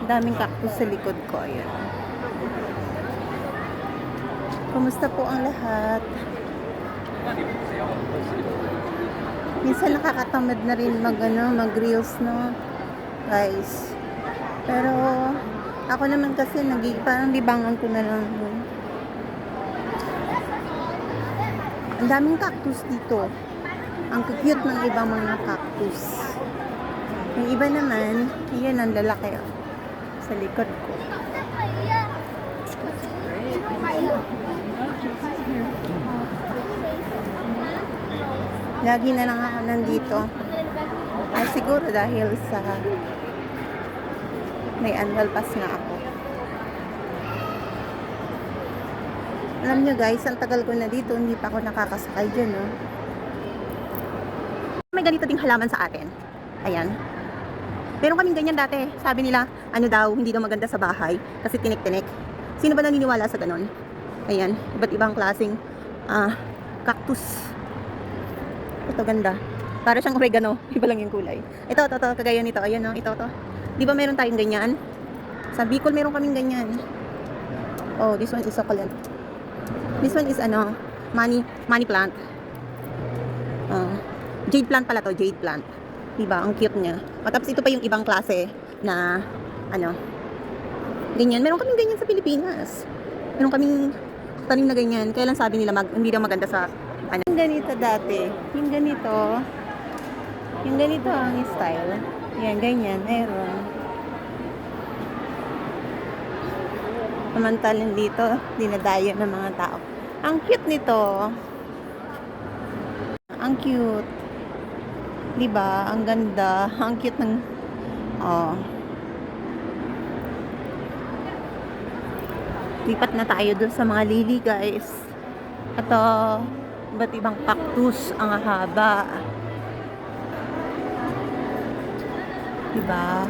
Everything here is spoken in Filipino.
Daming cactus sa likod ko. Ayan. Kumusta po ang lahat? Minsan nakakatamad na rin mag-reels, no? Guys. Pero, ako naman kasi parang libangan ko na lang. Ang daming cactus dito. Ang cute ng ibang mga cactus. Yung iba naman, yan ang lalaki sa likod ko. Lagi na lang ako nandito. Ay, siguro dahil sa may annual pass nga ako. Alam nyo guys, ang tagal ko na dito, hindi pa ako nakakasakay dyan, no? May ganito ding halaman sa atin. Ayan. Meron kaming ganyan dati. Sabi nila, ano daw, hindi daw maganda sa bahay kasi tinik-tinik. Sino ba naniniwala sa ganon? Ayan, iba't ibang klaseng cactus. Ito ganda. Para siyang oregano. Iba lang yung kulay. Ito, kagaya nito. Ayan, no? Ito. Di ba meron tayong ganyan? Sa Bicol meron kaming ganyan. Oh, this one is succulent. This one is money plant. Jade plant pala to, jade plant. Diba? Ang cute niya. Tapos ito pa yung ibang klase na ganyan. Meron kaming ganyan sa Pilipinas. Meron kaming tanim na ganyan. Kaya lang sabi nila hindi daw maganda sa Yung ganito dati. Yung ganito ang style. Yan, ganyan. Meron. Samantalang dito, dinadayo ng mga tao. Ang cute nito. Ang cute. Diba? Ang ganda. Ang cute ng lipat na tayo dun sa mga lily, guys. Ito, iba't ibang cactus ang haba. Diba?